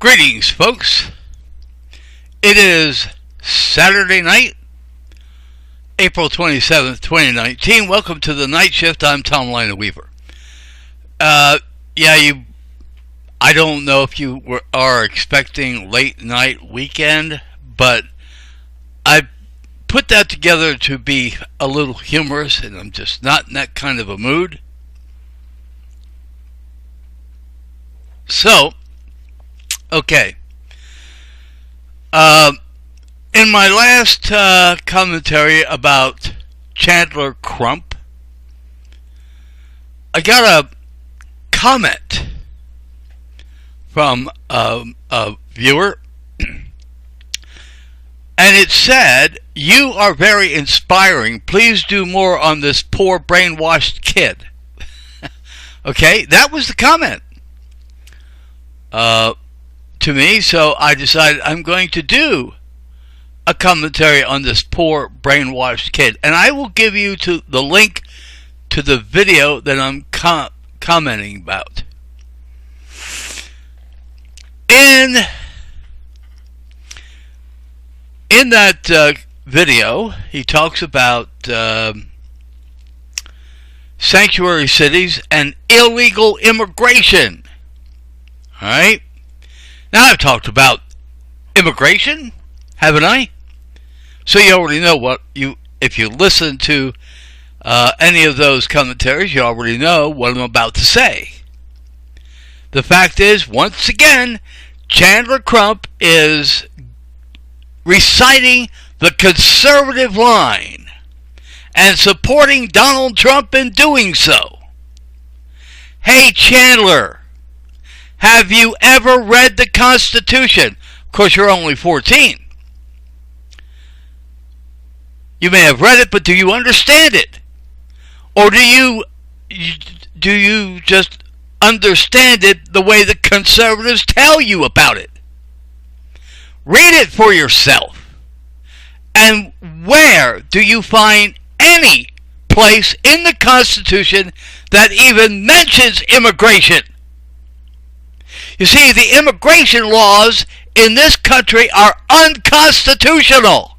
Greetings, folks. It is Saturday night, April 27th, 2019. Welcome to the night shift. I'm Tom Lina Weaver. I don't know if you are expecting late night weekend, but I put that together to be a little humorous, and I'm just not in that kind of a mood. So, okay. In my last commentary about Chandler Crump, I got a comment from a viewer, and it said, "You are very inspiring. Please do more on this poor brainwashed kid." Okay, that was the comment. To me, so I decided I'm going to do a commentary on this poor brainwashed kid, and I will give you the link to the video that I'm commenting about. In that video, he talks about sanctuary cities and illegal immigration. All right. Now, I've talked about immigration, haven't I? So you already know if you listen to any of those commentaries, you already know what I'm about to say. The fact is, once again, Chandler Crump is reciting the conservative line and supporting Donald Trump in doing so. Hey, Chandler, have you ever read the Constitution? Of course, you're only 14. You may have read it, but do you understand it? Or do you just understand it the way the conservatives tell you about it? Read it for yourself. And where do you find any place in the Constitution that even mentions immigration? You see, the immigration laws in this country are unconstitutional.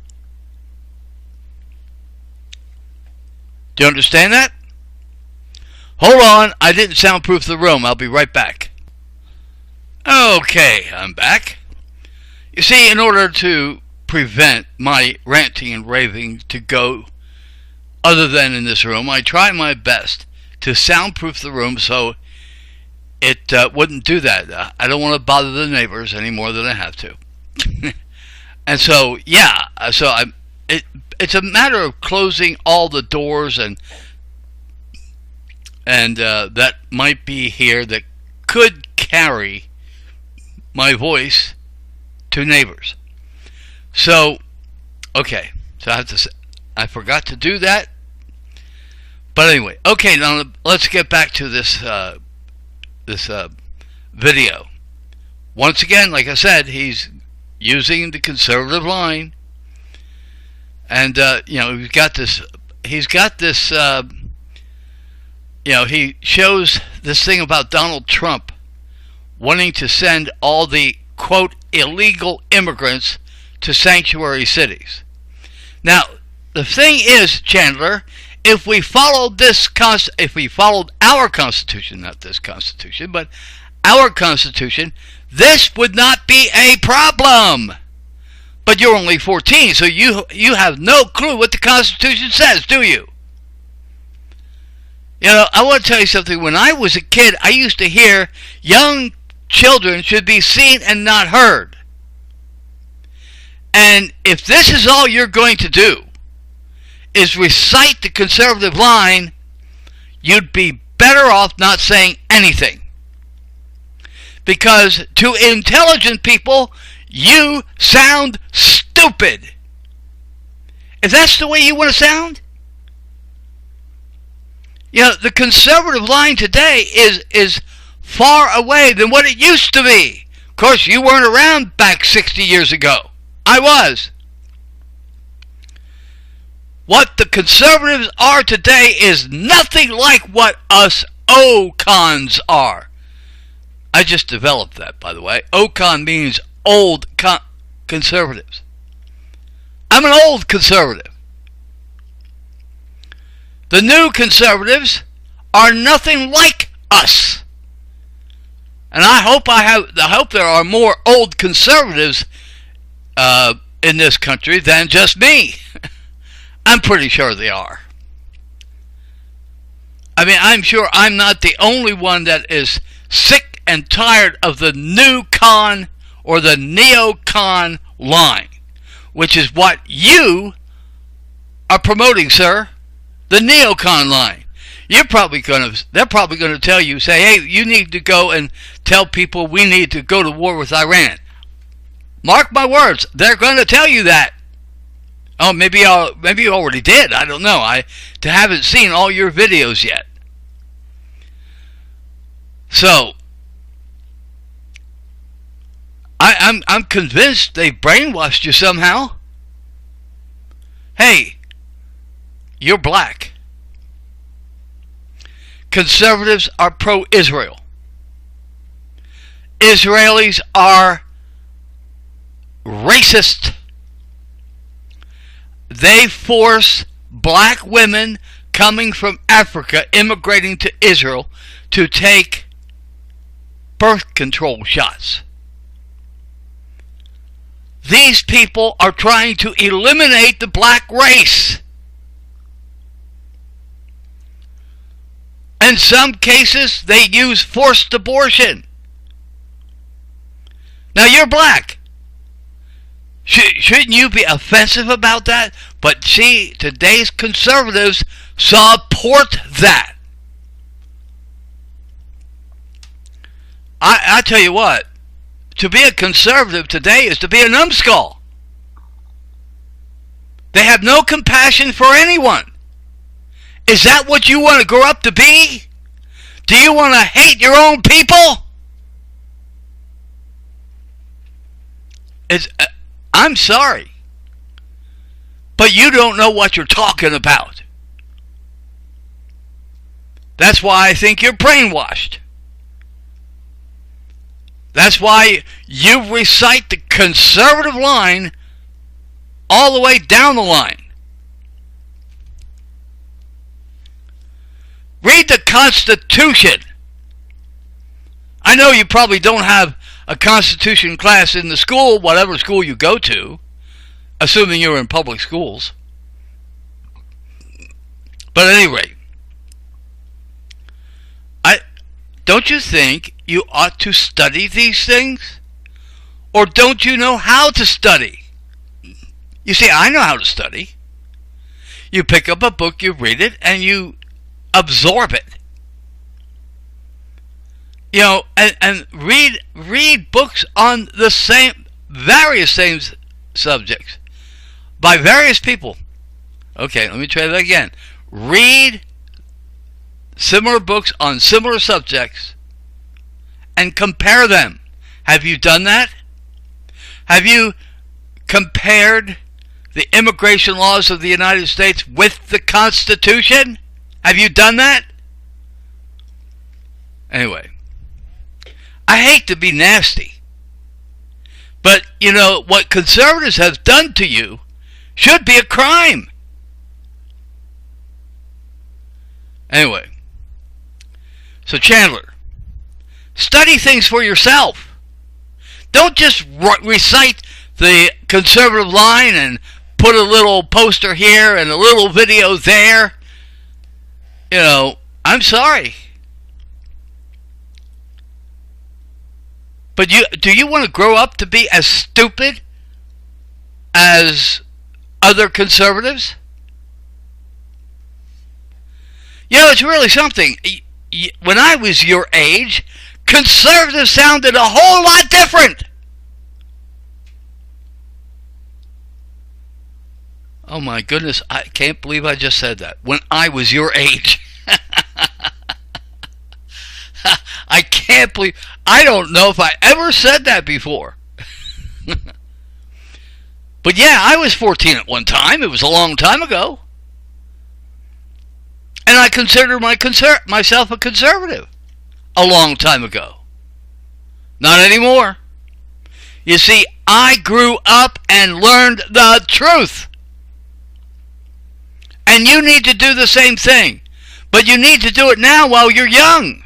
Do you understand that? Hold on, I didn't soundproof the room. I'll be right back. Okay, I'm back. You see, in order to prevent my ranting and raving to go other than in this room, I try my best to soundproof the room so it wouldn't do that. I don't want to bother the neighbors any more than I have to. And so, yeah, so it's a matter of closing all the doors and that might be here that could carry my voice to neighbors. So, okay, so I forgot to do that. But anyway, okay, now let's get back to this video. Once again, like I said, he's using the conservative line, and he's got this he shows this thing about Donald Trump wanting to send all the quote illegal immigrants to sanctuary cities. Now, the thing is, Chandler, if we followed our Constitution, not this Constitution, but our Constitution, this would not be a problem. But you're only 14, so you have no clue what the Constitution says, do you? You know, I want to tell you something. When I was a kid, I used to hear young children should be seen and not heard. And if this is all you're going to do, is recite the conservative line, you'd be better off not saying anything. Because to intelligent people, you sound stupid. If that's the way you want to sound, the conservative line today is far away than what it used to be. Of course, you weren't around back 60 years ago. I was. What the conservatives are today is nothing like what us O-cons are. I just developed that, by the way. Ocon means old conservatives. I'm an old conservative. The new conservatives are nothing like us. And I hope there are more old conservatives in this country than just me. I'm pretty sure they are. I mean, I'm sure I'm not the only one that is sick and tired of the new con or the neocon line, which is what you are promoting, sir. The neocon line. They're probably going to tell you, say, hey, you need to go and tell people we need to go to war with Iran. Mark my words, they're going to tell you that. Oh, maybe you already did. I don't know. I haven't seen all your videos yet. So, I'm convinced they've brainwashed you somehow. Hey, you're black. Conservatives are pro-Israel. Israelis are racist. They force black women coming from Africa, immigrating to Israel, to take birth control shots. These people are trying to eliminate the black race. In some cases, they use forced abortion. Now, you're black. Shouldn't you be offensive about that? But see, today's conservatives support that. I tell you what, to be a conservative today is to be a numbskull. They have no compassion for anyone. Is that what you want to grow up to be? Do you want to hate your own people? I'm sorry, but you don't know what you're talking about. That's why I think you're brainwashed. That's why you recite the conservative line all the way down the line. Read the Constitution. I know you probably don't have a Constitution class in the school, whatever school you go to, assuming you're in public schools. But at any rate, don't you think you ought to study these things? Or don't you know how to study? You see, I know how to study. You pick up a book, you read it, and you absorb it. You know, and read books on the various same subjects by various people. Okay, let me try that again. Read similar books on similar subjects and compare them. Have you done that? Have you compared the immigration laws of the United States with the Constitution? Have you done that? Anyway, I hate to be nasty, but you know what conservatives have done to you should be a crime. Anyway, so Chandler, study things for yourself. Don't just recite the conservative line and put a little poster here and a little video there. You know, I'm sorry. But do you want to grow up to be as stupid as other conservatives? You know, it's really something. When I was your age, conservatives sounded a whole lot different. Oh my goodness, I can't believe I just said that. When I was your age. I can't believe, I don't know if I ever said that before. But yeah, I was 14 at one time. It was a long time ago. And I consider myself a conservative a long time ago. Not anymore. You see, I grew up and learned the truth. And you need to do the same thing. But you need to do it now while you're young.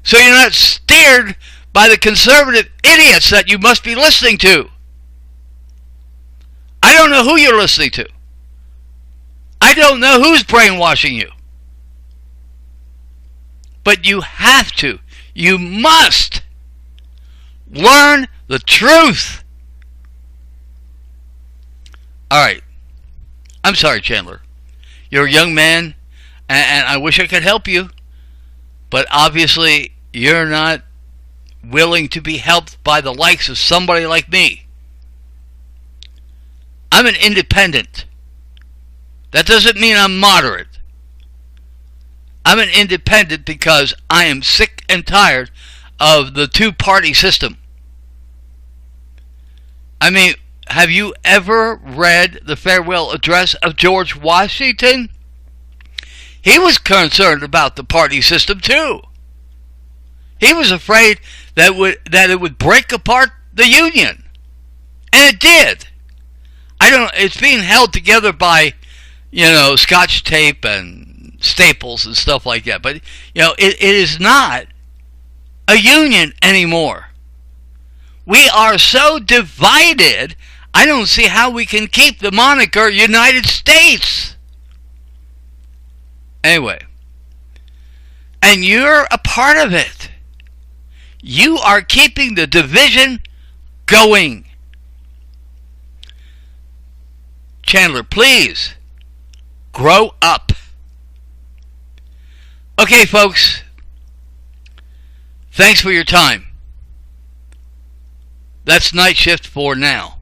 So you're not steered by the conservative idiots that you must be listening to. I don't know who you're listening to. I don't know who's brainwashing you. But you have to. You must learn the truth. Alright. I'm sorry, Chandler. You're a young man, and I wish I could help you. But obviously, you're not willing to be helped by the likes of somebody like me. I'm an independent. That doesn't mean I'm moderate. I'm an independent because I am sick and tired of the two-party system. I mean, have you ever read the farewell address of George Washington? He was concerned about the party system too. He was afraid that it would break apart the Union. And it did. It's being held together by, Scotch tape and staples and stuff like that. But, it is not a union anymore. We are so divided, I don't see how we can keep the moniker United States. Anyway. And you're a part of it. You are keeping the division going. Chandler, please grow up. Okay, folks. Thanks for your time. That's night shift for now.